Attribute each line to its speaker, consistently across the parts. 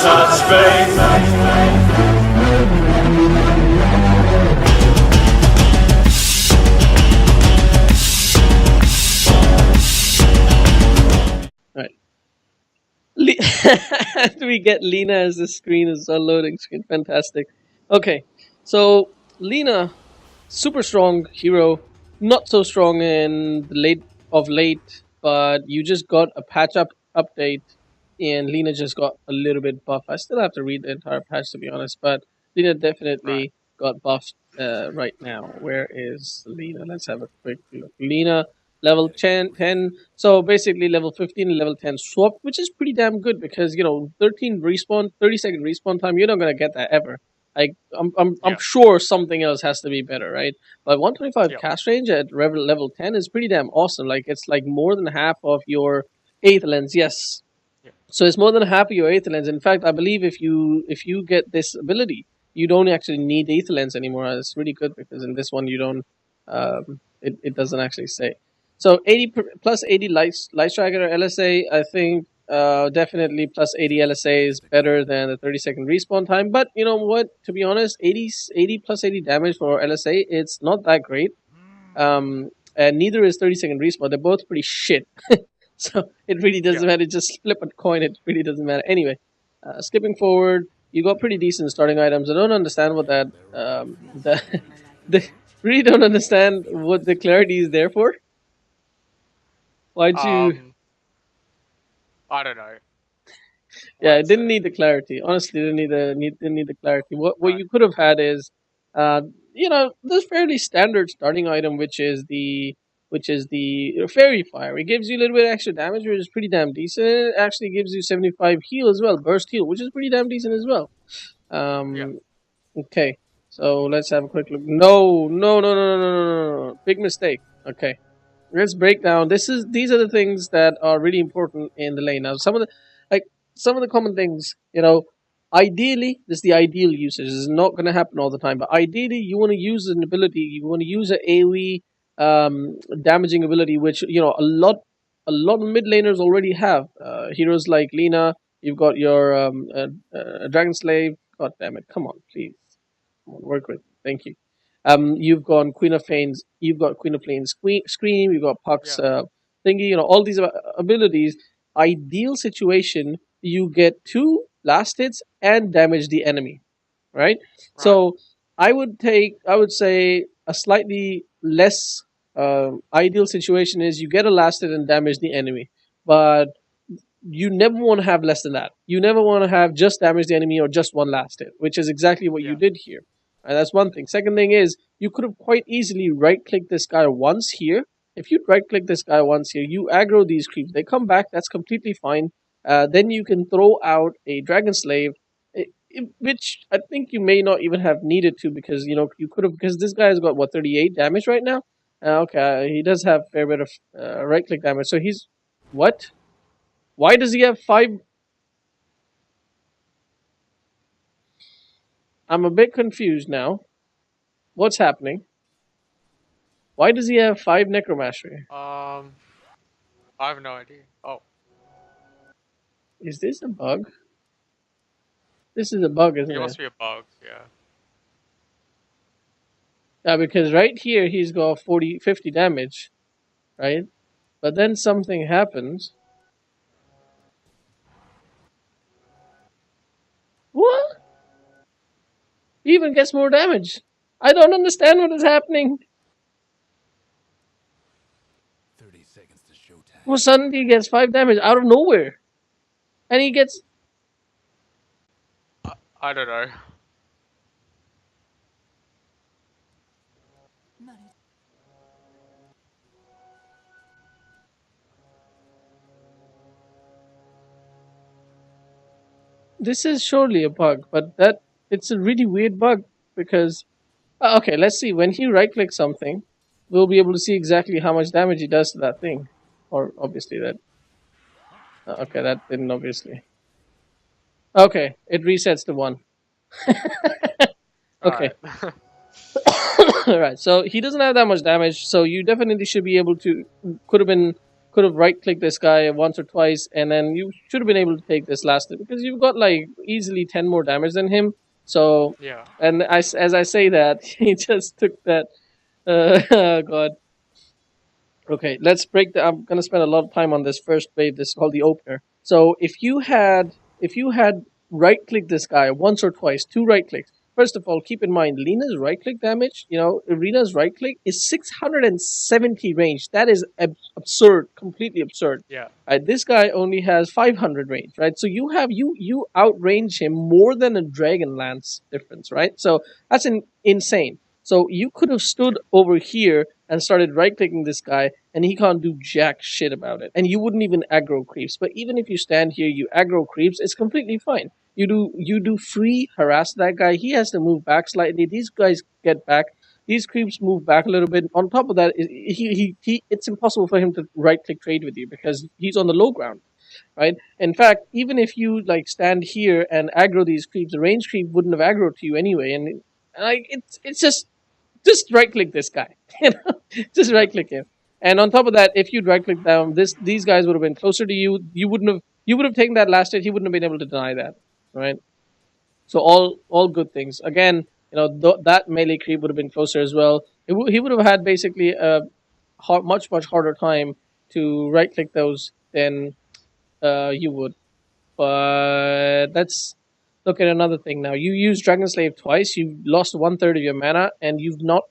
Speaker 1: touch base.
Speaker 2: Right. We get Lina as the screen is a loading screen. Fantastic. Okay, so Lina, super strong hero, not so strong in the late, but you just got a patch update, and Lina just got a little bit buff. I still have to read the entire patch to be honest, but Lina
Speaker 3: Right.
Speaker 2: definitely got buffed right now. Where is Lina? Let's have a quick look. Lina level 10. So basically level 15 and level 10 swap, which is pretty damn good because 13 respawn, 30-second respawn time. You're not gonna get that ever. Like I'm
Speaker 3: Yeah.
Speaker 2: sure something else has to be better, right? But 125
Speaker 3: Yeah.
Speaker 2: cast range at level 10 is pretty damn awesome. Like it's like more than half of your eighth lens. Yes,
Speaker 3: Yeah.
Speaker 2: so it's more than half of your eighth lens. In fact, I believe if you get this ability, you don't actually need eighth lens anymore. It's really good because in this one you don't. It doesn't actually say. So 80 light striker LSA. I think definitely plus 80 LSA is better than the 30-second respawn time. But you know what? To be honest, 80 plus 80 damage for LSA, it's not that great. And neither is 30-second respawn. They're both pretty shit. So it really doesn't
Speaker 3: Yeah.
Speaker 2: matter. Just flip a coin. It really doesn't matter. Anyway, skipping forward, you got pretty decent starting items. I don't understand what that the really don't understand what the clarity is there for. Why'd you?
Speaker 3: I don't know.
Speaker 2: Yeah,
Speaker 3: Why
Speaker 2: it
Speaker 3: it's
Speaker 2: didn't
Speaker 3: there.
Speaker 2: need the clarity. Honestly, didn't need the clarity. What
Speaker 3: Right.
Speaker 2: you could have had is, uh, this fairly standard starting item, which is the fairy fire. It gives you a little bit of extra damage, which is pretty damn decent. It actually gives you 75 heal as well, burst heal, which is pretty damn decent as well.
Speaker 3: Yeah.
Speaker 2: Okay, so let's have a quick look. No, no, no, no, no, no, no, no, no. Big mistake. Okay, let's break down. These are the things that are really important in the lane. Now, some of the common things, ideally, this is the ideal usage. This is not going to happen all the time, but ideally, you want to use an ability. You want to use an AOE damaging ability, which a lot of mid laners already have. Heroes like Lina. You've got your Dragon Slave. God damn it! Come on, please. Come on, work with me. Thank you. You've got Queen of Flames. You've got Queen of Flames Scream. You've got Puck's
Speaker 3: Yeah.
Speaker 2: thingy. All these abilities. Ideal situation, you get two last hits and damage the enemy. Right.
Speaker 3: Right.
Speaker 2: So I would say a slightly less ideal situation is you get a last hit and damage the enemy, but you never want to have less than that. You never want to have just damage the enemy or just one last hit, which is exactly what you
Speaker 3: Yeah.
Speaker 2: did here. And that's one thing. Second thing is you could have quite easily right click this guy once here. If you right click this guy once here, you aggro these creeps. They come back. That's completely fine. Then you can throw out a dragon slave, which I think you may not even have needed to because you could have because this guy has got what 38 damage right now. Okay, he does have a fair bit of right click damage. So he's what? Why does he have 5? I'm a bit confused now. What's happening? Why does he have 5 necromastery?
Speaker 3: I have no idea. Oh.
Speaker 2: Is this a bug? This is a bug, isn't
Speaker 3: It
Speaker 2: it?
Speaker 3: must be a bug. Yeah.
Speaker 2: Yeah, because right here he's got 50 damage, right? But then something happens. What? He even gets more damage. I don't understand what is happening.
Speaker 4: 30 seconds to showtime.
Speaker 2: Well, suddenly he gets 5 damage out of nowhere. And he gets.
Speaker 3: I don't know.
Speaker 2: This is surely a bug, but it's a really weird bug because. Okay, let's see. When he right clicks something, we'll be able to see exactly how much damage he does to that thing. Or obviously that. Okay, that didn't obviously. Okay, it resets to 1. Okay.
Speaker 3: Alright.
Speaker 2: Alright, so he doesn't have that much damage, so you definitely should be able to. Could have been could have right clicked this guy once or twice, and then you should have been able to take this last hit because you've got like easily 10 more damage than him. So,
Speaker 3: Yeah.
Speaker 2: and as I say that, he just took that. Oh God. Okay, let's break the. I'm gonna spend a lot of time on this first wave. This is called the opener. So if you had right click this guy once or twice, two right clicks. First of all, keep in mind Lina's right click damage. Irina's right click is 670 range. That is absurd, completely absurd.
Speaker 3: Yeah.
Speaker 2: Right, this guy only has 500 range. Right, so you outrange him more than a Dragon Lance difference. Right, so that's insane. So you could have stood over here and started right clicking this guy, and he can't do jack shit about it. And you wouldn't even aggro creeps. But even if you stand here, you aggro creeps, it's completely fine. You do free harass that guy. He has to move back slightly. These guys get back. These creeps move back a little bit. On top of that, it's impossible for him to right click trade with you because he's on the low ground. Right? In fact, even if you like stand here and aggro these creeps, the range creep wouldn't have aggroed to you anyway. And like it's just right click this guy. Just right click him. And on top of that, if you'd right click down, these guys would have been closer to you. You would have taken that last hit. He wouldn't have been able to deny that, right? So all good things. Again, that melee creep would have been closer as well. He would have had basically a much harder time to right click those than you would. But let's look at another thing now. You used Dragon Slave twice. You've lost 1/3 of your mana, and you've not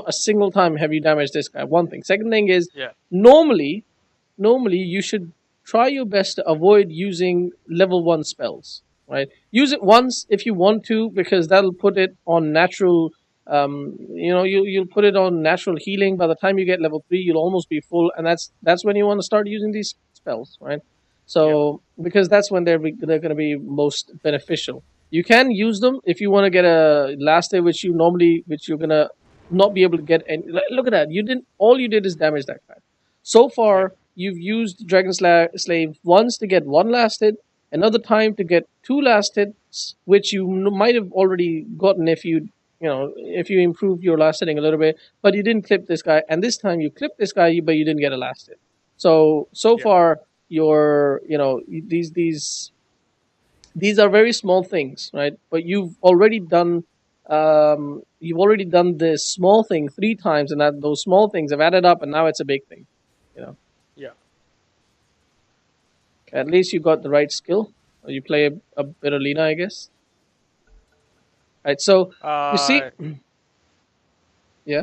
Speaker 2: a single time have you damaged this guy. One thing. Second thing is
Speaker 3: Yeah.
Speaker 2: normally you should try your best to avoid using level 1 spells. Right? Use it once if you want to, because that'll put it on natural. You'll put it on natural healing. By the time you get level 3, you'll almost be full, and that's when you want to start using these spells, right? So because that's when they're going to be most beneficial. You can use them if you want to get a last day, which you're gonna not be able to get. And look at that, all you did is damage that guy. So far, you've used Dragon Slave once to get one last hit, another time to get two last hits, which you might have already gotten if you improved your last hitting a little bit, but you didn't clip this guy, and this time you clipped this guy, but you didn't get a last hit. So far, these are very small things, right? But you've already done this small thing 3 times, and those small things have added up, and now it's a big thing.
Speaker 3: Yeah.
Speaker 2: At least you got the right skill. You play a bit of Lina, I guess. Right, so you see, yeah.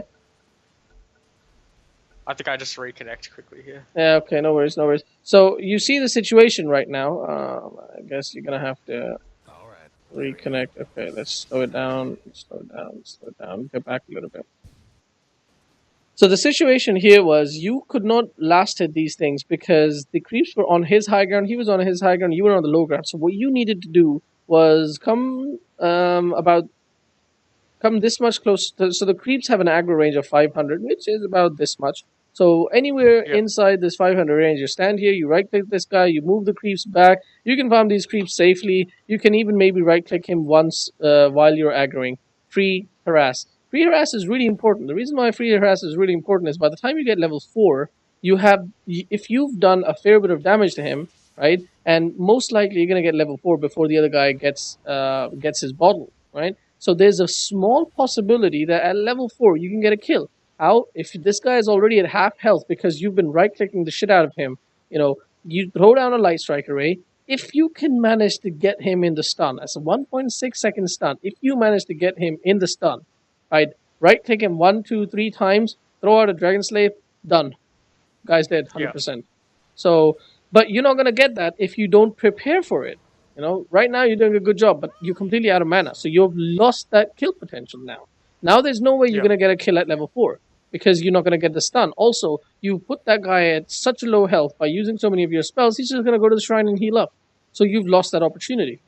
Speaker 3: I think I just reconnect quickly here.
Speaker 2: Yeah, okay, no worries. So you see the situation right now. I guess you're gonna have to
Speaker 4: All right.
Speaker 2: reconnect. Okay, let's slow it down. Get back a little bit. So the situation here was you could not last hit these things because the creeps were on his high ground, he was on his high ground, you were on the low ground. So what you needed to do was come this much close. So the creeps have an aggro range of 500, which is about this much. So anywhere inside this 500 range, you stand here, you right click this guy, you move the creeps back. You can farm these creeps safely. You can even maybe right click him once while you're aggroing. Free harass. Free harass is really important. The reason why free harass is really important is by the time you get level 4, if you've done a fair bit of damage to him, right, and most likely you're gonna get level 4 before the other guy gets his bottle, right? So there's a small possibility that at level 4 you can get a kill. How? If this guy is already at half health because you've been right clicking the shit out of him, you throw down a light strike array. If you can manage to get him in the stun, that's a 1.6 second stun. If you manage to get him in the stun, right click him 1, 2, 3 times, throw out a Dragon Slave, done. Guy's dead, 100%. Yeah. So, but you're not gonna get that if you don't prepare for it. Right now you're doing a good job, but you're completely out of mana, so you've lost that kill potential now. Now there's no way you're gonna get a kill at level 4 because you're not gonna get the stun. Also, you put that guy at such a low health by using so many of your spells, he's just gonna go to the shrine and heal up. So you've lost that opportunity.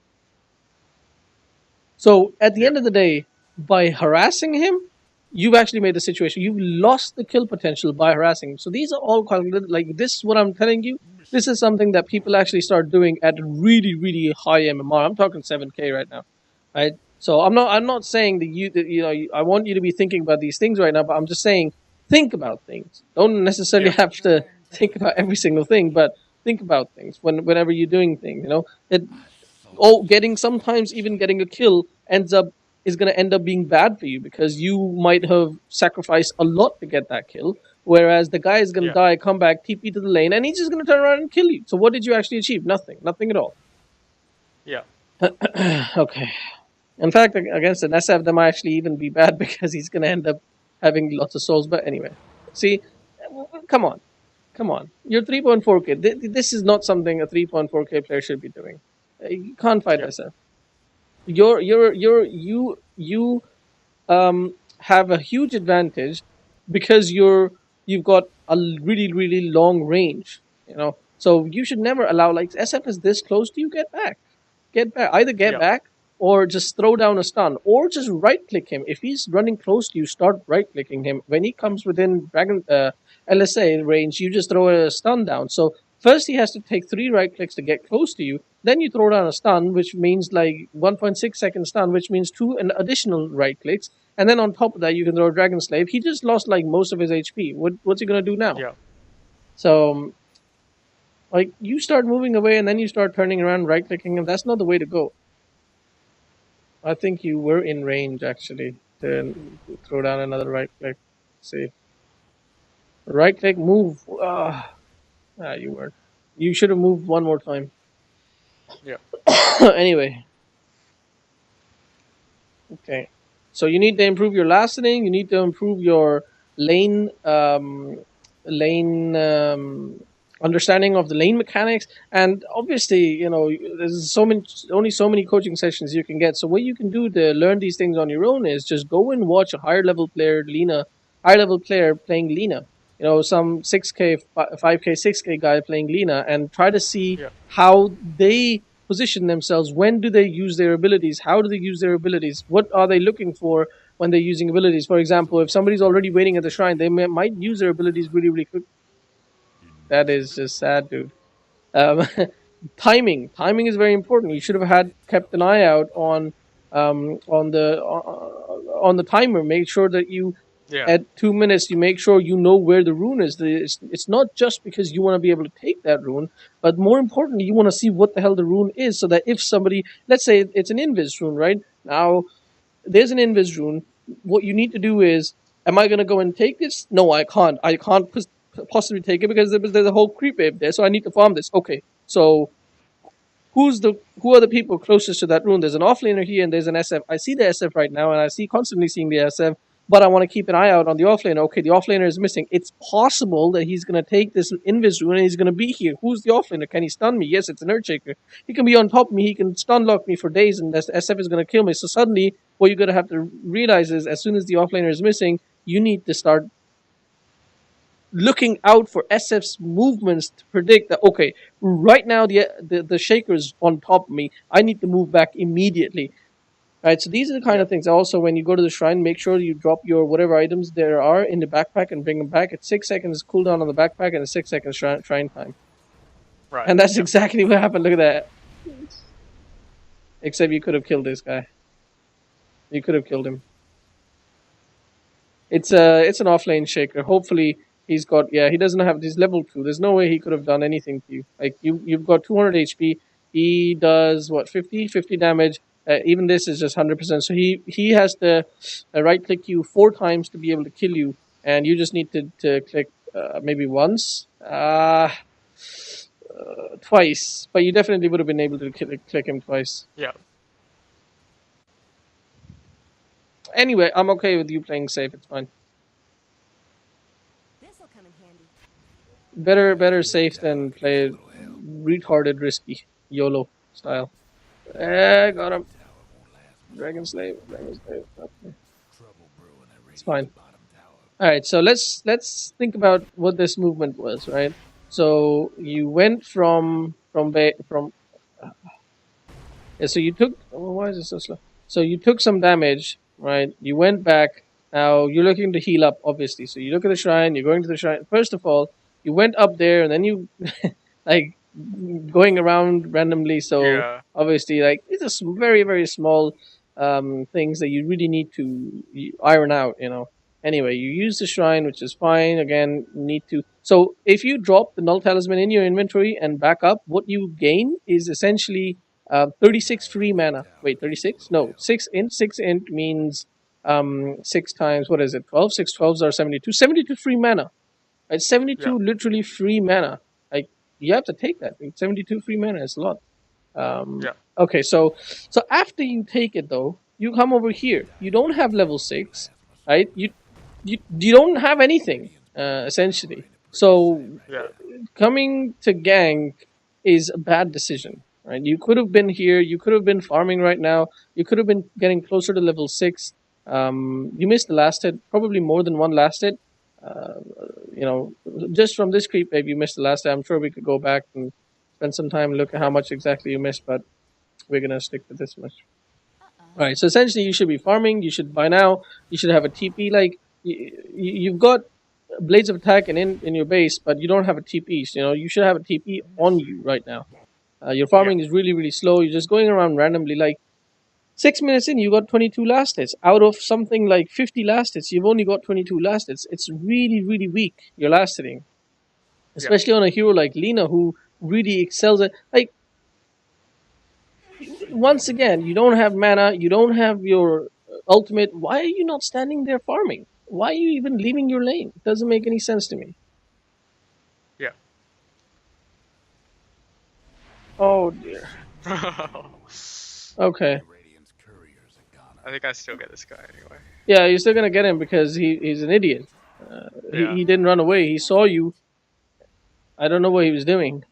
Speaker 2: So at the end of the day, by harassing him, you've actually made the situation. You've lost the kill potential by harassing him. So these are all calculated. Like this is what I'm telling you. This is something that people actually start doing at really, really high MMR. I'm talking 7K right now, right? So I'm not saying that I want you to be thinking about these things right now, but I'm just saying think about things. Don't necessarily have to think about every single thing, but think about things whenever you're doing things. It sometimes even getting a kill is going to end up being bad for you because you might have sacrificed a lot to get that kill, whereas the guy is going to
Speaker 3: Yeah.
Speaker 2: die, come back, TP to the lane, and he's just going to turn around and kill you. So what did you actually achieve? Nothing at all.
Speaker 3: Yeah.
Speaker 2: Okay. In fact, against an SF, that might actually even be bad because he's going to end up having lots of souls. But anyway, see, come on. You're 3.4k. This is not something a 3.4k player should be doing. You can't fight
Speaker 3: Yeah.
Speaker 2: SF. You have a huge advantage because you've got a really long range. So you should never allow, like, SF is this close to you, get back. Either get
Speaker 3: Yeah.
Speaker 2: back or just throw down a stun or just right click him. If he's running close to you, start right clicking him. When he comes within LSA range, you just throw a stun down. So first he has to take 3 right clicks to get close to you. Then you throw down a stun, which means like 1.6 second stun, which means 2 additional right clicks. And then on top of that, you can throw a Dragon Slave. He just lost like most of his HP. What's he gonna do now?
Speaker 3: Yeah.
Speaker 2: So, like, you start moving away and then you start turning around, right clicking him. That's not the way to go. I think you were in range actually to throw down another right click. Let's see, right click, move. You weren't. You should have moved one more time.
Speaker 3: Yeah.
Speaker 2: Anyway, okay. So you need to improve your last inning. You need to improve your lane lane understanding of the lane mechanics, and obviously, there's only so many coaching sessions you can get. So what you can do to learn these things on your own is just go and watch a higher level player, higher level player playing Lina. Some 6k, 5k, 6k guy playing Lina, and try to see
Speaker 3: Yeah.
Speaker 2: how they position themselves. When do they use their abilities? How do they use their abilities? What are they looking for when they're using abilities? For example, if somebody's already waiting at the shrine, they might use their abilities really quick. That is just sad, dude. Um, timing is very important. You should have kept an eye out on the timer. Make sure that you
Speaker 3: Yeah.
Speaker 2: at 2 minutes you make sure you know where the rune is. It's not just because you want to be able to take that rune, but more importantly, you want to see what the hell the rune is, so that if somebody, let's say it's an invis rune, right? Now there's an invis rune. What you need to do is, am I going to go and take this? No, I can't. I can't possibly take it because there's a whole creep wave there, so I need to farm this. Okay, so who are the people closest to that rune? There's an offlaner here and there's an SF. I see the SF right now and I see constantly seeing the SF, but I want to keep an eye out on the offlaner. Okay, the offlaner is missing. It's possible that he's going to take this invis rune and he's going to be here. Who's the offlaner? Can he stun me? Yes, it's an Earthshaker. He can be on top of me. He can stun lock me for days and the SF is going to kill me. So suddenly, what you're going to have to realize is, as soon as the offlaner is missing, you need to start looking out for SF's movements to predict that, okay, right now the shaker's on top of me. I need to move back immediately. Right, so these are the kind of things. Also, when you go to the shrine, make sure you drop your whatever items there are in the backpack and bring them back. It's 6 seconds cooldown on the backpack and a 6 seconds shrine time.
Speaker 3: Right.
Speaker 2: And that's exactly what happened. Look at that. Except you could have killed this guy. You could have killed him. It's an offlane shaker. Hopefully he doesn't have, he's level 2. There's no way he could have done anything to you. Like, you've got 200 HP. He does, 50 damage. Even this is just 100%. So he has to right click you 4 times to be able to kill you. And you just need to click maybe once. Twice. But you definitely would have been able to click him twice.
Speaker 3: Yeah.
Speaker 2: Anyway, I'm okay with you playing safe. It's fine.
Speaker 5: This'll come in handy.
Speaker 2: Better safe than play retarded risky YOLO style. Got him. Dragon Slave. Okay. It's fine. All right, so let's think about what this movement was, right? So you went from. So you took. Why is it so slow? So you took some damage, right? You went back. Now you're looking to heal up, obviously. So you look at the shrine. You're going to the shrine. First of all, you went up there, and then you, like, going around randomly. So obviously, like, it's a very very small things that you really need to iron out. Anyway, you use the shrine, which is fine. Again, need to. So if you drop the null talisman in your inventory and back up, what you gain is essentially 36 free mana. Wait, 36? No, 6 int. 6 int means 6 times, what is it? 12? 6 12s are 72. 72 free mana. Right? 72
Speaker 3: Yeah.
Speaker 2: literally free mana. Like, you have to take that. 72 free mana is a lot.
Speaker 3: Yeah.
Speaker 2: Okay, so after you take it though, you come over here. You don't have level 6, right? You don't have anything essentially. So
Speaker 3: Yeah.
Speaker 2: coming to gank is a bad decision, right? You could have been here. You could have been farming right now. You could have been getting closer to level 6. You missed the last hit, probably more than one last hit. Uh, just from this creep wave, you missed the last hit. I'm sure we could go back and spend some time and look at how much exactly you missed, but we're gonna stick to this much. All right. So essentially, you should be farming. You should by now. You should have a TP. Like you've got blades of attack in your base, but you don't have a TP. So, you should have a TP on you right now. Your farming is really really slow. You're just going around randomly. Like 6 minutes in, you got 22 last hits. Out of something like 50 last hits, you've only got 22 last hits. It's really really weak. Your last hitting, especially on a hero like Lina, who really excels at like. Once again, you don't have mana, you don't have your ultimate. Why are you not standing there farming? Why are you even leaving your lane? It doesn't make any sense to me.
Speaker 3: Yeah.
Speaker 2: Oh dear. Okay.
Speaker 4: Radiant's couriers are gone.
Speaker 3: I think I still get this guy anyway.
Speaker 2: Yeah, you're still gonna get him because he's an idiot.
Speaker 3: Yeah.
Speaker 2: He didn't run away. He saw you. I don't know what he was doing.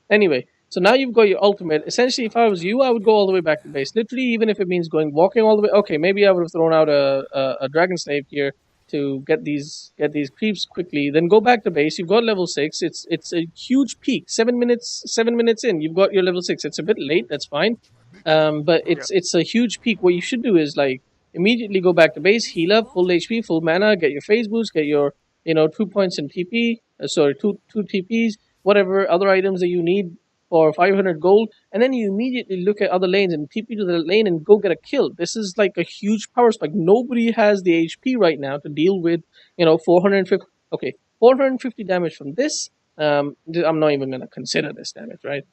Speaker 2: Anyway, so now you've got your ultimate. Essentially, if I was you, I would go all the way back to base. Literally, even if it means walking all the way. Okay, maybe I would have thrown out a dragon slave here to get these creeps quickly. Then go back to base. You've got level 6. It's a huge peak. 7 minutes in, you've got your level 6. It's a bit late. That's fine. But it's a huge peak. What you should do is like immediately go back to base, heal up, full HP, full mana, get your phase boost, get your 2 points in TP. Two TPs, whatever other items that you need for 500 gold, and then you immediately look at other lanes and TP to the lane and go get a kill. This is like a huge power spike. Nobody has the HP right now to deal with 450. Okay, 450 damage from this. I'm not even gonna consider this damage, right?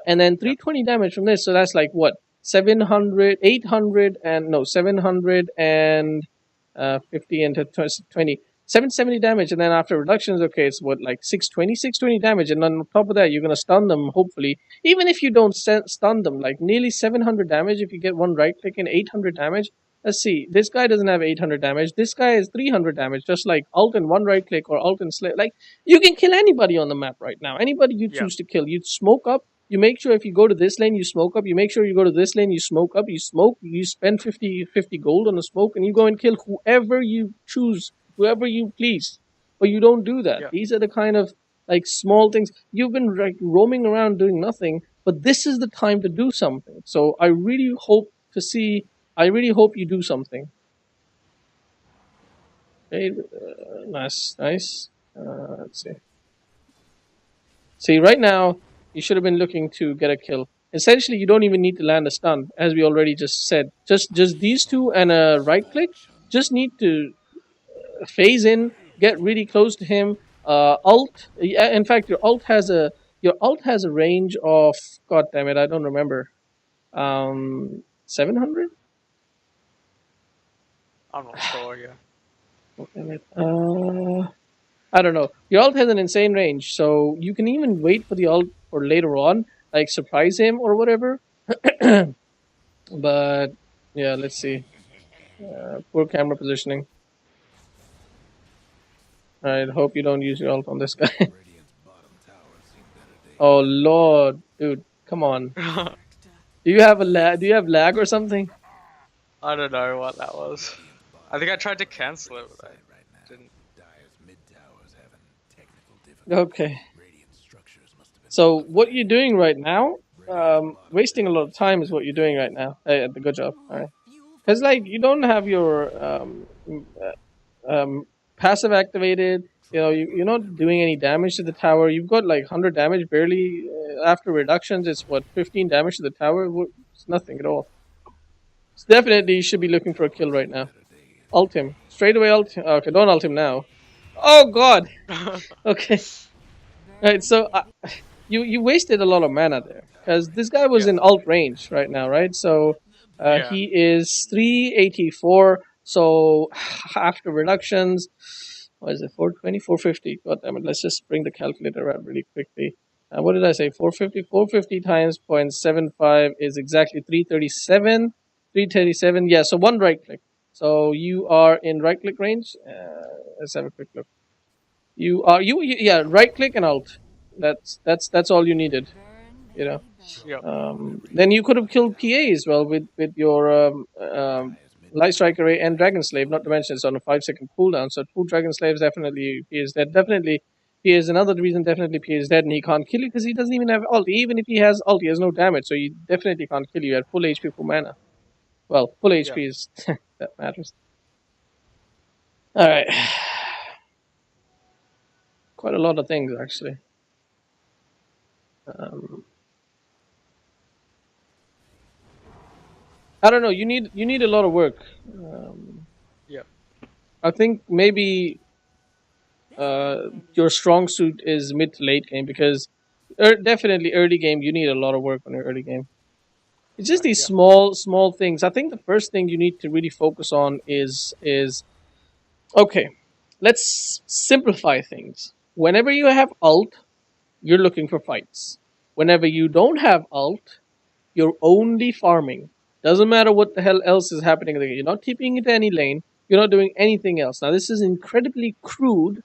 Speaker 2: And then 320 damage from this. So that's like what 700, 800, and no 750 into 20. 770 damage, and then after reductions, okay, it's what, like 620 damage, and on top of that, you're gonna stun them, hopefully. Even if you don't stun them, like nearly 700 damage if you get one right click and 800 damage. Let's see, this guy doesn't have 800 damage, this guy has 300 damage, just like alt and one right click or alt and slay. Like, you can kill anybody on the map right now, anybody you choose to kill. You smoke up, you make sure if you go to this lane, you smoke up, you make sure you go to this lane, you smoke up, you smoke, you spend 50 gold on the smoke, and you go and kill whoever you choose, whoever you please, but you don't do that. These are the kind of like small things. You've been like roaming around doing nothing, but this is the time to do something. So I really hope you do something. Okay, nice. Let's see. See, right now you should have been looking to get a kill. Essentially, you don't even need to land a stun, as we already just said. Just these two and a right click. Just need to phase in, get really close to him. Alt. In fact, your alt has a range of, god damn it, I don't remember. 700.
Speaker 3: I'm not sure. Yeah.
Speaker 2: Damn it. I don't know. Your alt has an insane range, so you can even wait for the alt for later on, like surprise him or whatever. But yeah, let's see. Poor camera positioning. I hope you don't use your ult on this guy. Oh lord, dude, come on. Do you have lag or something?
Speaker 3: I don't know what that was. I think I tried to cancel it, but I didn't.
Speaker 2: Okay. So what you're doing right now, wasting a lot of time is what you're doing right now. Hey, good job. All right. Because like you don't have your passive activated. You're not doing any damage to the tower. You've got like 100 damage barely. After reductions, it's what 15 damage to the tower. It's nothing at all. So definitely, you should be looking for a kill right now. Ult him. Straight away ult him. Okay, don't ult him now. Oh god! Okay. Right, so you wasted a lot of mana there. Because this guy was
Speaker 3: Yeah.
Speaker 2: in ult range right now, right? So
Speaker 3: Yeah.
Speaker 2: he is 384. So after reductions, what is it? 420, 450. God damn it. Let's just bring the calculator out really quickly. What did I say? 450? 450 times 0.75 is exactly 337. 337. Yeah, so one right click. So you are in right click range. Let's have a quick look. Yeah, right click and alt. That's all you needed. You know.
Speaker 3: Yep.
Speaker 2: Then you could have killed PA as well with your Light Strike Array and Dragon Slave. Not to mention it's on a 5-second cooldown. So two Dragon Slaves definitely PA is dead. Definitely PA is another reason. Definitely PA is dead and he can't kill you because he doesn't even have ult. Even if he has ult, he has no damage. So he definitely can't kill you at full HP, full mana. Well, full HP
Speaker 3: Yeah.
Speaker 2: is that matters. All right. Quite a lot of things actually. I don't know. You need a lot of work.
Speaker 3: Yep.
Speaker 2: I think maybe your strong suit is mid to late game because definitely early game you need a lot of work on your early game. It's just these
Speaker 3: Yeah.
Speaker 2: small things. I think the first thing you need to really focus on is okay. Let's simplify things. Whenever you have ult, you're looking for fights. Whenever you don't have ult, you're only farming. Doesn't matter what the hell else is happening there. You're not TPing into any lane. You're not doing anything else. Now this is incredibly crude.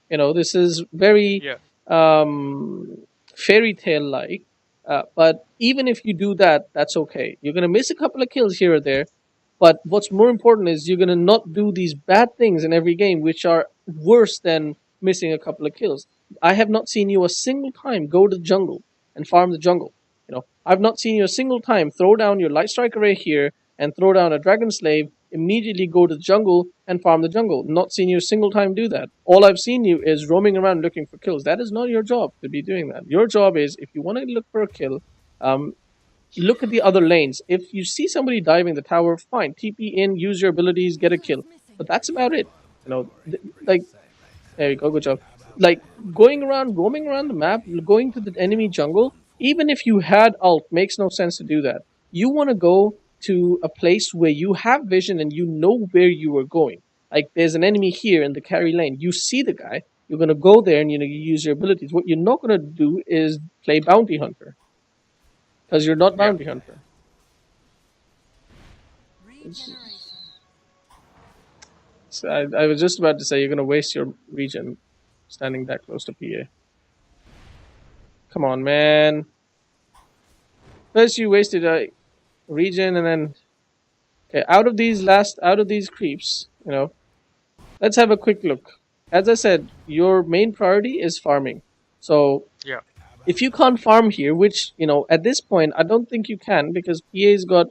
Speaker 2: This is very
Speaker 3: Yeah.
Speaker 2: um, fairy tale like. But even if you do that, that's okay. You're gonna miss a couple of kills here or there. But what's more important is you're gonna not do these bad things in every game, which are worse than missing a couple of kills. I have not seen you a single time go to the jungle and farm the jungle. I've not seen you a single time throw down your light strike array here and throw down a dragon slave, immediately go to the jungle and farm the jungle. Not seen you a single time do that. All I've seen you is roaming around looking for kills. That is not your job to be doing that. Your job is if you want to look for a kill, look at the other lanes. If you see somebody diving the tower, fine. TP in, use your abilities, get a kill. But that's about it. Like there you go, good job. Like going around, roaming around the map, going to the enemy jungle, even if you had ult, makes no sense to do that. You want to go to a place where you have vision and you know where you are going. Like there's an enemy here in the carry lane. You see the guy. You're gonna go there and you use your abilities. What you're not gonna do is play bounty hunter because you're not bounty hunter. So I was just about to say you're gonna waste your regen standing that close to PA. Come on, man. First you wasted a regen and then okay, out of these creeps, let's have a quick look. As I said, your main priority is farming. So
Speaker 3: Yeah.
Speaker 2: if you can't farm here, which, at this point I don't think you can because PA's got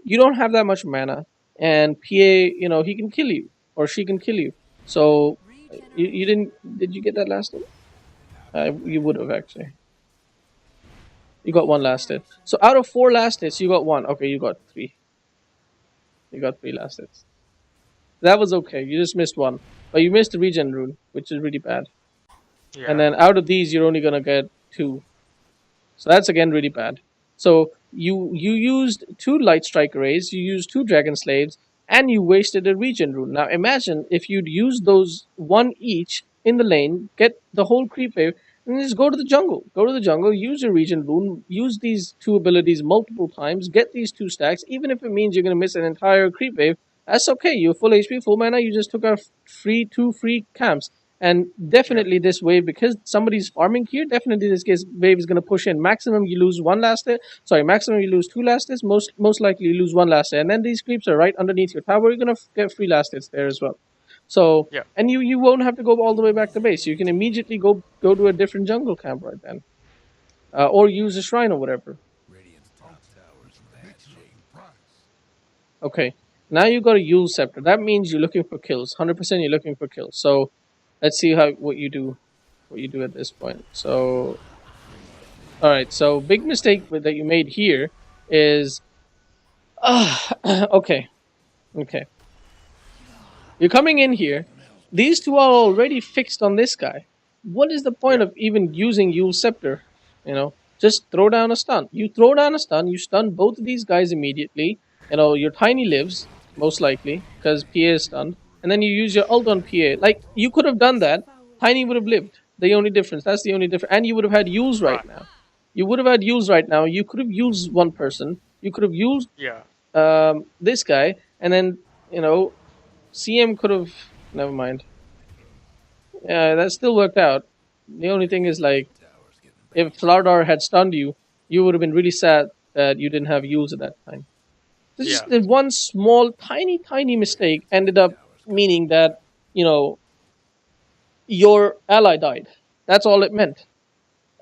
Speaker 2: you don't have that much mana and PA, he can kill you or she can kill you. So you did you get that last hit? You would have actually. You got one last hit. So out of 4 last hits, you got 1. Okay, you got 3. You got 3 last hits. That was okay. You just missed 1. But you missed the regen rune, which is really bad.
Speaker 3: Yeah.
Speaker 2: And then out of these, you're only going to get 2. So that's again really bad. So you used 2 light strike arrays, you used 2 dragon slaves, and you wasted a regen rune. Now imagine if you'd used those 1 each in the lane, get the whole creep wave, and just go to the jungle. Go to the jungle, use your regen rune, use these 2 abilities multiple times, get these 2 stacks, even if it means you're going to miss an entire creep wave. That's okay. You're full HP, full mana. You just took out 2 free camps. And definitely this wave, because somebody's farming here, definitely this wave is going to push in. Maximum you lose 1 last hit. Sorry, maximum you lose 2 last hits. Most likely you lose 1 last hit. And then these creeps are right underneath your tower. You're going to get free last hits there as well. So, and you won't have to go all the way back to base. You can immediately go to a different jungle camp right then. Or use a shrine or whatever. Okay, now you got a Yule Scepter. That means you're looking for kills. 100% you're looking for kills. So, let's see what you do at this point. So, all right. So, big mistake that you made here is, okay. You're coming in here. These two are already fixed on this guy. What is the point
Speaker 3: Yeah.
Speaker 2: of even using Yule's Scepter? You know, just throw down a stun. You throw down a stun, you stun both of these guys immediately. You know, your Tiny lives, most likely, because PA is stunned. And then you use your ult on PA. Like, you could have done that. Tiny would have lived. The only difference. That's the only difference. And you would have had Yules right now. You would have had Yules right now. You could have used one person. You could have used
Speaker 3: Yeah.
Speaker 2: this guy. And then, you know, CM could have. Never mind. Yeah, that still worked out. The only thing is, like, if Slardar had stunned you, you would have been really sad that you didn't have Yules at that time. Just
Speaker 3: Yeah.
Speaker 2: the one small, tiny mistake ended up meaning that, you know, your ally died. That's all it meant.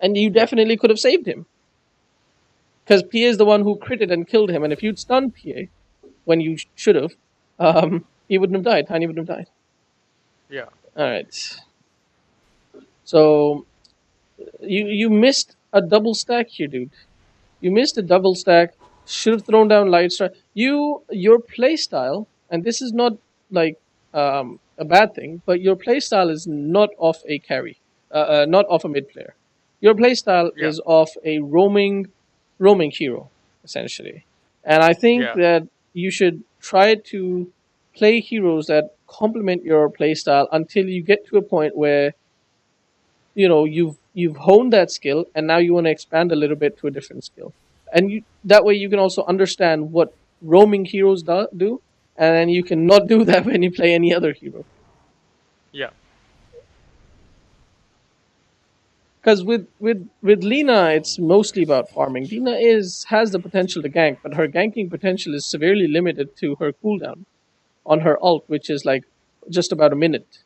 Speaker 2: And you definitely could have saved him. Because PA is the one who critted and killed him, and if you'd stunned PA when you should have, he wouldn't have died. Tiny wouldn't have died.
Speaker 3: Yeah.
Speaker 2: Alright. So you missed a double stack here, dude. You missed a double stack. Should have thrown down light strike. Your play style, and this is not like a bad thing, but your play style is not off a carry, not off a mid player. Your play style
Speaker 3: Yeah.
Speaker 2: is off a roaming hero, essentially. And I think
Speaker 3: Yeah.
Speaker 2: that you should try to play heroes that complement your play style until you get to a point where, you know, you've honed that skill, and now you want to expand a little bit to a different skill, and that way you can also understand what roaming heroes do, and then you can not do that when you play any other hero.
Speaker 3: Yeah.
Speaker 2: Because with Lina, it's mostly about farming. Lina has the potential to gank, but her ganking potential is severely limited to her cooldown on her ult, which is like just about a minute.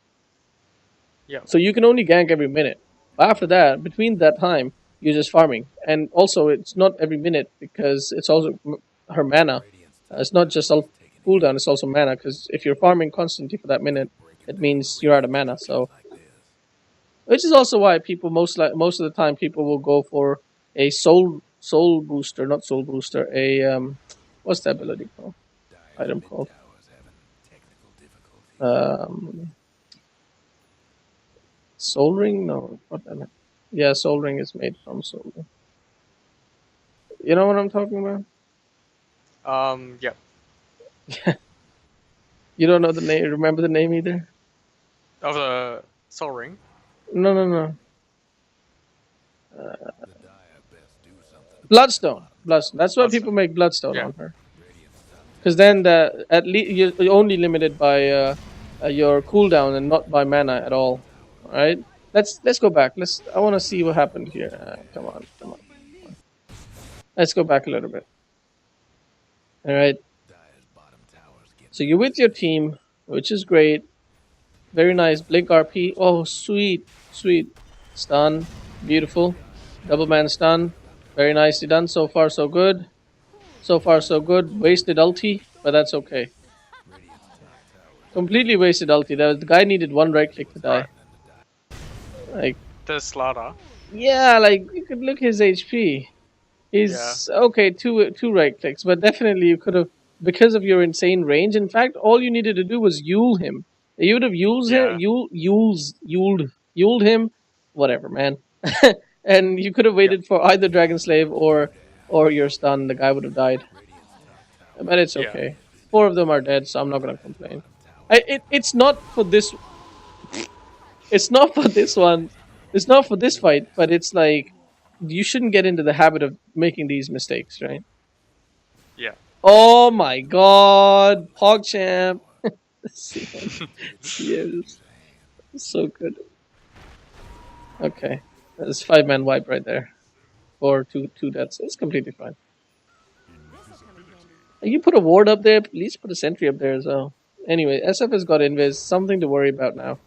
Speaker 3: Yeah.
Speaker 2: So you can only gank every minute. After that, between that time, you're just farming. And also, it's not every minute because it's also her mana. It's not just cooldown, it's also mana. Because if you're farming constantly for that minute, it means you're out of mana. So, which is also why people most of the time people will go for a soul booster, not soul booster. What's that ability called? Item called. Soul Ring? No, what that? Yeah, Soul Ring is made from Soul Ring. You know what I'm talking about?
Speaker 3: Yeah.
Speaker 2: You don't know the name? Remember the name either?
Speaker 3: Of the Soul Ring.
Speaker 2: No. Bloodstone. That's why people make Bloodstone
Speaker 3: Yeah.
Speaker 2: on her. Because then at least you're only limited by your cooldown and not by mana at all. All right. Let's go back. I want to see what happened here. Come on. Let's go back a little bit. All right. So you're with your team, which is great. Very nice. Blink RP. Oh, sweet. Stun. Beautiful. Double man stun. Very nicely done. So far, so good. Wasted ulti, but that's okay. Completely wasted ulti. The guy needed one right click to die. Like,
Speaker 3: The Slaughter.
Speaker 2: yeah, like, you could look his HP. He's okay, two right clicks, but definitely you could have, because of your insane range. In fact, all you needed to do was Yule him. You would have Yuled him, whatever, man. And you could have waited for either Dragon Slave or your stun. The guy would have died. But it's okay. 4 of them are dead, so I'm not gonna complain. It's not for this. It's not for this one. It's not for this fight, but it's like, you shouldn't get into the habit of making these mistakes, right?
Speaker 3: Yeah.
Speaker 2: Oh my god, PogChamp. CM. So good. Okay, that's 5-man wipe right there, or two deaths. It's completely fine. You put a ward up there. At least put a sentry up there as well. Anyway, SF has got invis. Something to worry about now.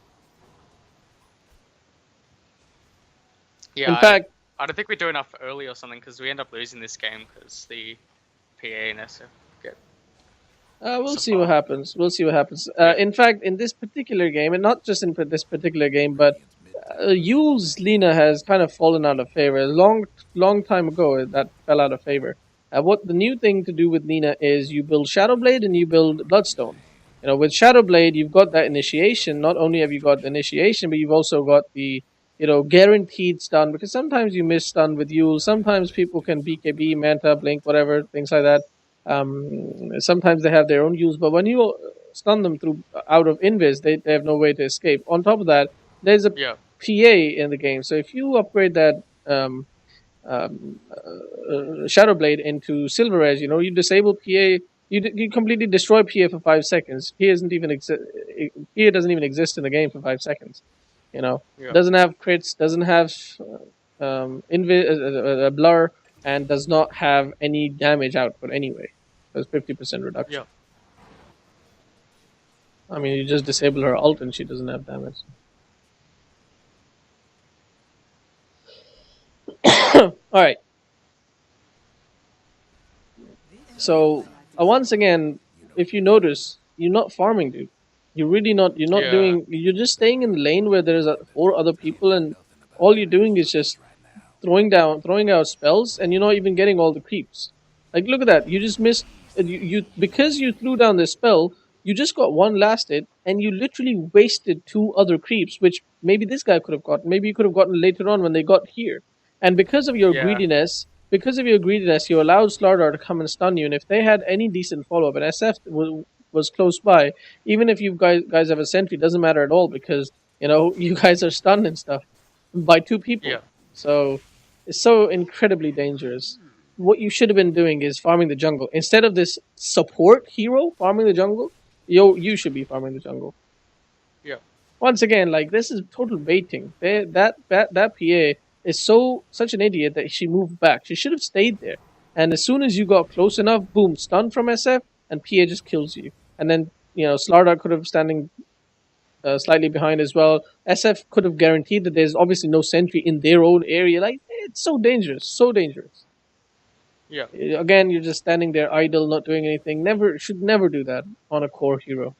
Speaker 3: Yeah.
Speaker 2: In fact,
Speaker 3: I don't think we do enough early or something because we end up losing this game because the PA and SF get.
Speaker 2: we'll see what happens. In fact, in this particular game, and not just in this particular game, but Yule's Lina has kind of fallen out of favor. A long time ago, that fell out of favor. What the new thing to do with Lina is you build Shadowblade and you build Bloodstone. with Shadow Blade, you've got that initiation. Not only have you got the initiation, but you've also got the guaranteed stun, because sometimes you miss stun with Yule. Sometimes people can BKB, Manta, Blink, whatever, things like that. Sometimes they have their own use, but when you stun them through out of invis, they have no way to escape. On top of that, there's a
Speaker 3: Yeah.
Speaker 2: PA in the game, so if you upgrade that Shadow Blade into Silver Edge, you disable PA. You completely destroy PA for 5 seconds. PA isn't even PA doesn't even exist in the game for 5 seconds.
Speaker 3: Yeah.
Speaker 2: Doesn't have crits, doesn't have blur, and does not have any damage output anyway. There's 50% reduction.
Speaker 3: Yeah.
Speaker 2: I mean, you just disable her ult and she doesn't have damage. All right. So once again, if you notice, you're not farming, dude. You're really not. You're not
Speaker 3: Yeah.
Speaker 2: doing. You're just staying in the lane where there's 4 other people, and all you're doing is just throwing out spells, and you're not even getting all the creeps. Like, look at that. You just missed. You because you threw down this spell, you just got one last hit, and you literally wasted 2 other creeps, which maybe this guy could have gotten. Maybe you could have gotten later on when they got here. And because of your
Speaker 3: Yeah.
Speaker 2: greediness, you allowed Slardar to come and stun you. And if they had any decent follow up, and SF was close by, even if you guys have a sentry, doesn't matter at all, because you guys are stunned and stuff by 2 people.
Speaker 3: Yeah.
Speaker 2: So it's so incredibly dangerous. What you should have been doing is farming the jungle instead of this support hero farming the jungle. You should be farming the jungle.
Speaker 3: Yeah.
Speaker 2: Once again, like, this is total baiting. That PA is such an idiot that she moved back. She should have stayed there. And as soon as you got close enough, boom, stun from SF, and PA just kills you. And then Slardar could have standing slightly behind as well. SF could have guaranteed that there's obviously no sentry in their own area. Like, it's so dangerous, so dangerous.
Speaker 3: Yeah.
Speaker 2: Again, you're just standing there idle, not doing anything. Should never do that on a core hero.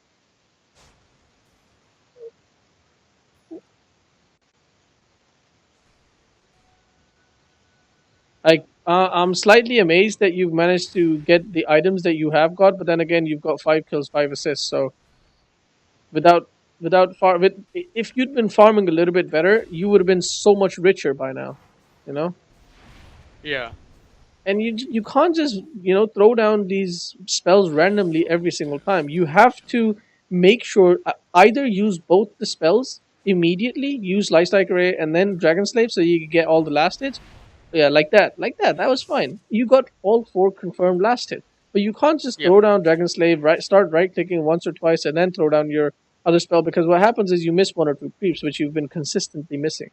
Speaker 2: Like, I'm slightly amazed that you've managed to get the items that you have got, but then again, you've got 5 kills, 5 assists. So, if you'd been farming a little bit better, you would have been so much richer by now.
Speaker 3: Yeah.
Speaker 2: And you can't just throw down these spells randomly every single time. You have to make sure either use both the spells immediately, use Lightstrike Array and then Dragon Slave, so you can get all the last hits. Yeah, like that. That was fine. You got all 4 confirmed last hit, but you can't just throw down Dragon Slave, start right clicking once or twice, and then throw down your other spell, because what happens is you miss 1 or 2 creeps, which you've been consistently missing.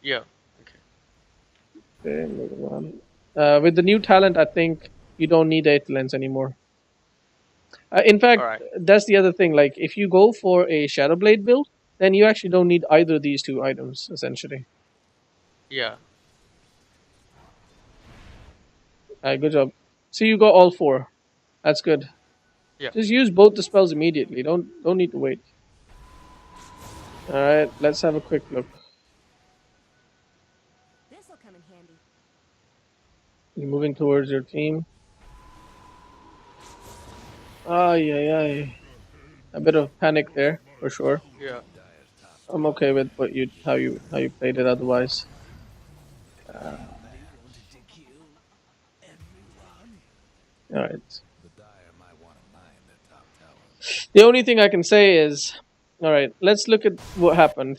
Speaker 3: Yeah.
Speaker 2: Okay, moving on. With the new talent, I think you don't need 8 lens anymore. In fact, that's the other thing. Like, if you go for a Shadow Blade build, then you actually don't need either of these 2 items, essentially.
Speaker 3: Yeah.
Speaker 2: Alright, good job. So you got all 4. That's good.
Speaker 3: Yeah.
Speaker 2: Just use both the spells immediately. Don't need to wait. Alright, let's have a quick look.
Speaker 5: This'll come in handy.
Speaker 2: You're moving towards your team. Ay. A bit of panic there, for sure.
Speaker 3: Yeah.
Speaker 2: I'm okay with how you played it otherwise. Alright. The only thing I can say is, alright, let's look at what happened.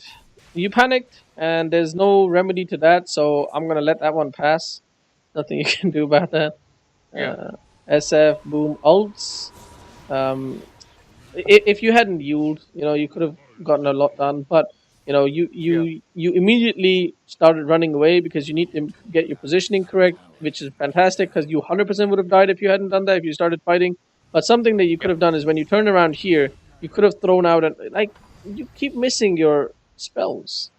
Speaker 2: You panicked, and there's no remedy to that, so I'm gonna let that one pass. Nothing you can do about that.
Speaker 3: Yeah.
Speaker 2: SF, boom, ults. If you hadn't Yuled, you could have gotten a lot done, but you immediately started running away because you need to get your positioning correct, which is fantastic, because you 100% would have died if you hadn't done that, if you started fighting. But something that you could have done is when you turn around here, you could have thrown out, you keep missing your spells,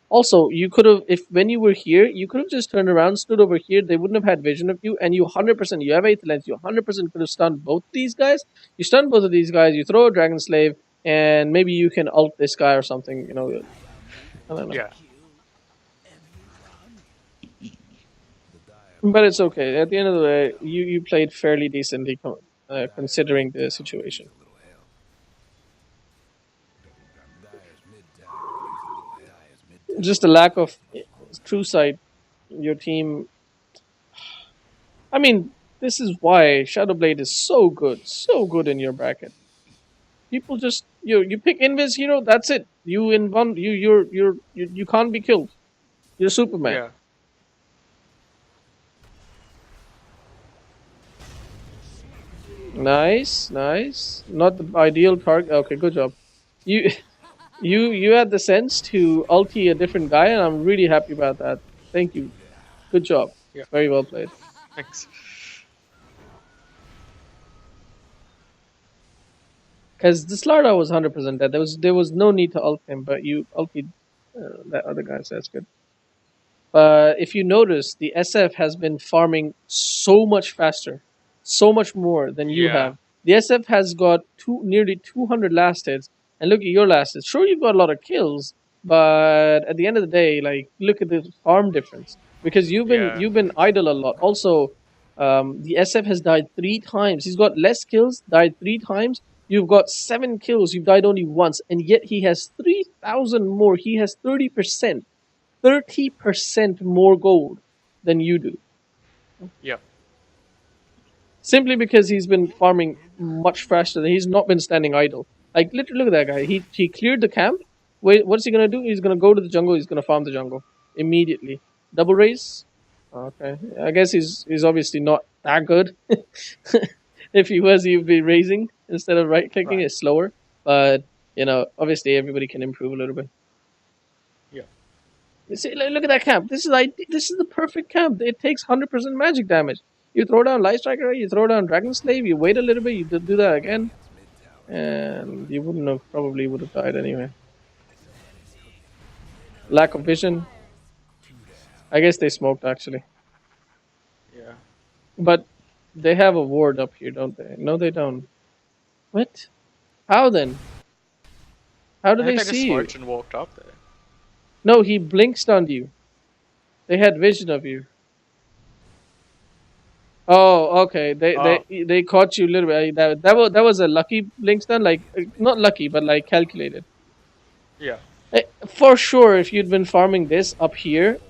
Speaker 2: Also, you could have, when you were here, you could have just turned around, stood over here, they wouldn't have had vision of you, and you 100%, you have 8th lens, you 100% could have stunned both these guys. You stun both of these guys, you throw a Dragon Slave, and maybe you can ult this guy or something, I don't know.
Speaker 3: Yeah.
Speaker 2: But it's okay. At the end of the day, you played fairly decently, considering the situation. Just a lack of true sight. Your team. I mean, this is why Shadowblade is so good in your bracket. People just you pick Invis hero. That's it. You in one. You can't be killed. You're Superman.
Speaker 3: Yeah.
Speaker 2: Nice, nice. Not the ideal target. Okay, good job. You you had the sense to ulti a different guy, and I'm really happy about that. Thank you. Good job.
Speaker 3: Yeah.
Speaker 2: Very well played.
Speaker 3: Thanks.
Speaker 2: Because the Slardar was 100% dead. There was no need to ult him, but you ulted that other guy, so that's good. But if you notice, the SF has been farming so much faster, so much more than you
Speaker 3: Yeah.
Speaker 2: have. The SF has got nearly 200 last hits, and look at your last hits. Sure, you've got a lot of kills, but at the end of the day, like look at the farm difference because
Speaker 3: Yeah.
Speaker 2: you've been idle a lot. Also, the SF has died 3 times. He's got less kills, died 3 times. You've got 7 kills. You've died only once, and yet he has 3,000 more. He has 30% more gold than you do.
Speaker 3: Yep.
Speaker 2: Simply because he's been farming much faster. He's not been standing idle. Like, literally, look at that guy. He cleared the camp. Wait, what's he gonna do? He's gonna go to the jungle. He's gonna farm the jungle immediately. Double raise. Okay, I guess he's obviously not that good. If he was, he'd be raising instead of right clicking.
Speaker 3: Right.
Speaker 2: It's slower, but obviously everybody can improve a little bit.
Speaker 3: Yeah.
Speaker 2: You see, look at that camp. This is the perfect camp. It takes 100% magic damage. You throw down Light Striker, you throw down Dragon Slave, you wait a little bit, you do that again, and you probably would have died anyway. Lack of vision. I guess they smoked actually,
Speaker 3: Yeah.
Speaker 2: but they have a ward up here, don't they? No, they don't. What? How then? How do
Speaker 3: I
Speaker 2: they
Speaker 3: think they just
Speaker 2: see you?
Speaker 3: smoked and walked up there.
Speaker 2: No, he blink stunned you. They had vision of you. Oh, okay. They caught you a little bit. That was a lucky blink stun, like not lucky, but like calculated.
Speaker 3: Yeah.
Speaker 2: For sure, if you'd been farming this up here,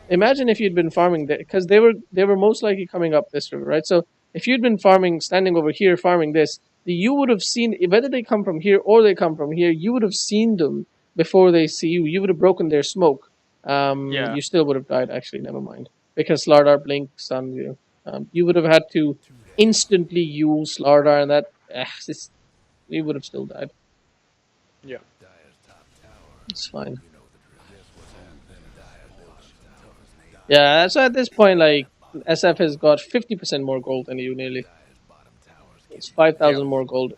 Speaker 2: imagine if you'd been farming that because they were most likely coming up this river, right? So if you'd been farming, standing over here, farming this, you would have seen whether they come from here or they come from here. You would have seen them before they see you. You would have broken their smoke.
Speaker 3: Yeah.
Speaker 2: You still would have died. Actually, never mind, because Slardar blink stunned you. You would have had to instantly use Slardar, and that you would have still died.
Speaker 3: Yeah.
Speaker 2: It's fine. Yeah, so at this point, like SF has got 50% more gold than you nearly. It's 5,000 more gold.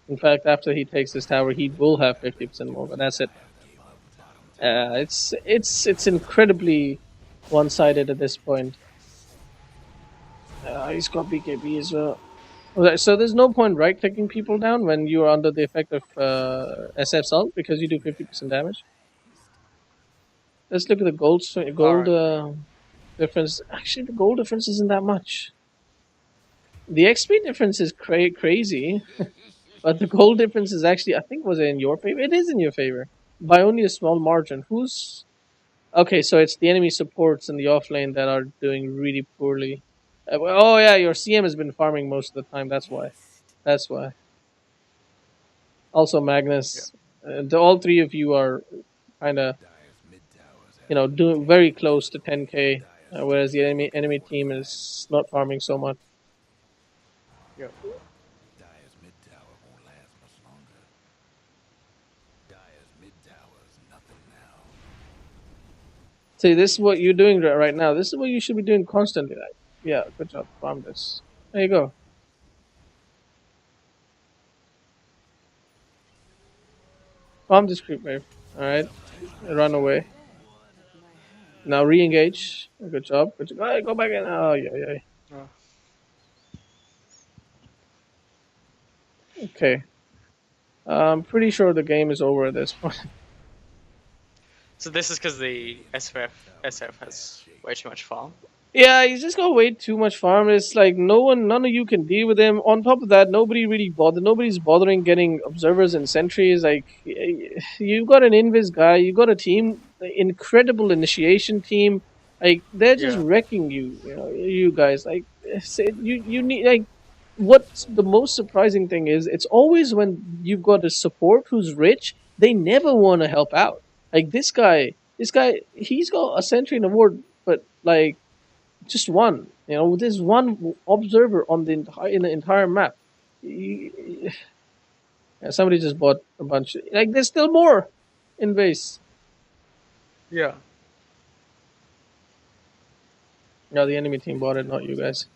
Speaker 2: In fact, after he takes this tower, he will have 50% more, but that's it. It's incredibly one-sided at this point. He's got BKB as well. Okay, so there's no point right-clicking people down when you are under the effect of SF's ult because you do 50% damage. Let's look at the gold difference. Actually, the gold difference isn't that much. The XP difference is crazy, but the gold difference is actually, I think, was it in your favor? It is in your favor by only a small margin. Who's okay? So it's the enemy supports in the offlane that are doing really poorly. Oh yeah, your CM has been farming most of the time. That's why. That's why. Also, Magnus, all three of you are kind of, doing very close to 10k, whereas the enemy team is not farming so much.
Speaker 3: Yep.
Speaker 4: Dyer's mid tower won't last much longer. Dyer's mid tower is nothing now.
Speaker 2: See, this is what you're doing right now. This is what you should be doing constantly. Like, yeah, good job. Farm this. There you go. Farm this creep wave. Alright. Run away. Now re-engage. Good job. Good job. Right, go back in. Oh, yeah.
Speaker 3: Oh.
Speaker 2: Okay. I'm pretty sure the game is over at this point.
Speaker 3: So this is because the SF has way too much farm.
Speaker 2: Yeah, he's just got way too much farm. It's like none of you can deal with him. On top of that, nobody's bothering getting observers and sentries. Like, you've got an invis guy, you got a team incredible initiation team. Like they're just
Speaker 3: Yeah.
Speaker 2: wrecking you. You know, you guys. Like you need like. What's the most surprising thing is it's always when you've got a support who's rich, they never want to help out. Like this guy, he's got a Sentry and a Ward, but like just one. You know, there's one observer on the entire map. Yeah, somebody just bought a bunch. Like there's still more in base.
Speaker 3: Yeah.
Speaker 2: No, the enemy team bought it, not you guys.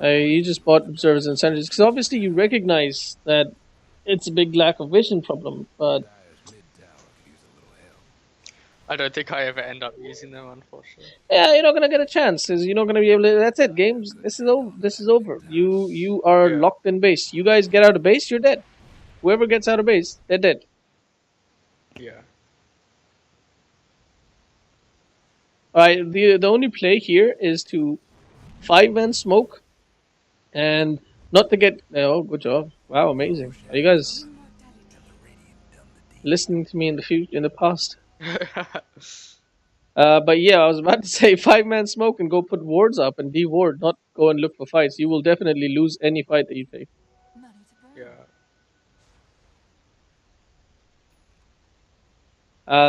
Speaker 2: You just bought observers and sentries because obviously you recognize that it's a big lack of vision problem. But
Speaker 3: I don't think I ever end up using them, unfortunately.
Speaker 2: yeah, you're not gonna get a chance because you're not gonna be able to. That's it. Games. This is over. This is over. You are
Speaker 3: Yeah.
Speaker 2: locked in base. You guys get out of base, you're dead. Whoever gets out of base, they're dead.
Speaker 3: Yeah.
Speaker 2: All right. The only play here is to 5-man smoke, and not to get. Oh, good job! Wow, amazing. Are you guys listening to me in the past? But yeah, I was about to say 5-man smoke and go put wards up and de-ward, not go and look for fights. You will definitely lose any fight that you take.
Speaker 3: Yeah.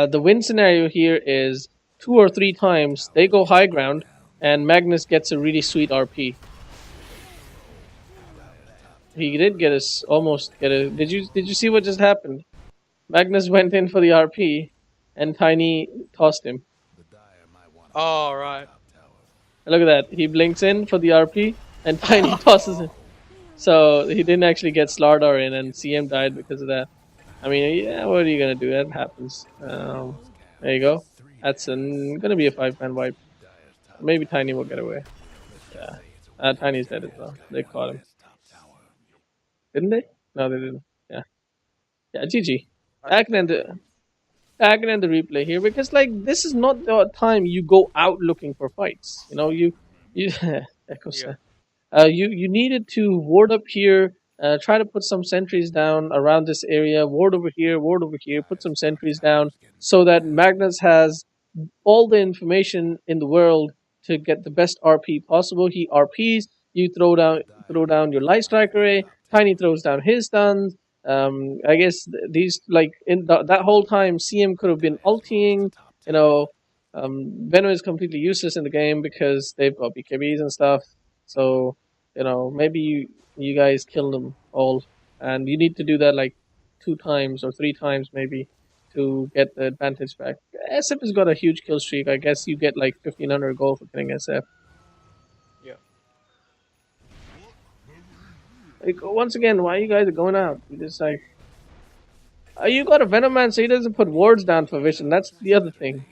Speaker 2: The win scenario here is 2 or 3 times they go high ground and Magnus gets a really sweet RP. He did get us almost get a. Did you see what just happened? Magnus went in for the RP, and Tiny tossed him.
Speaker 3: Oh, right.
Speaker 2: Look at that. He blinks in for the RP, and Tiny tosses him. So he didn't actually get Slardar in, and CM died because of that. I mean, yeah, what are you gonna do? That happens. There you go. That's gonna be a 5-man wipe. Maybe Tiny will get away. Yeah. Tiny's dead as well. They caught him. Didn't they? No, they didn't. Yeah. Yeah, GG. I can end the replay here because like this is not the time you go out looking for fights. You know, you Echo said. You needed to ward up here, try to put some sentries down around this area, ward over here, put some sentries down so that Magnus has all the information in the world to get the best RP possible. He RPs, you throw down your light strike array, Tiny throws down his stuns. I guess these like in that whole time CM could have been ulting. You know, Venom is completely useless in the game because they've got BKBs and stuff. So you know maybe you guys kill them all, and you need to do that like 2 times or 3 times maybe to get the advantage back. SF has got a huge kill streak. I guess you get like 1500 gold for killing SF.
Speaker 3: Yeah.
Speaker 2: Like, once again, why you guys are going out? You just like, you got a Venom Man, so he doesn't put wards down for vision. That's the other thing.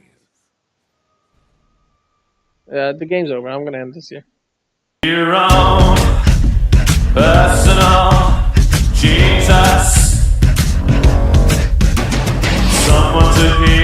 Speaker 2: The game's over. I'm gonna end this here.
Speaker 1: Your own personal Jesus. Someone to hear.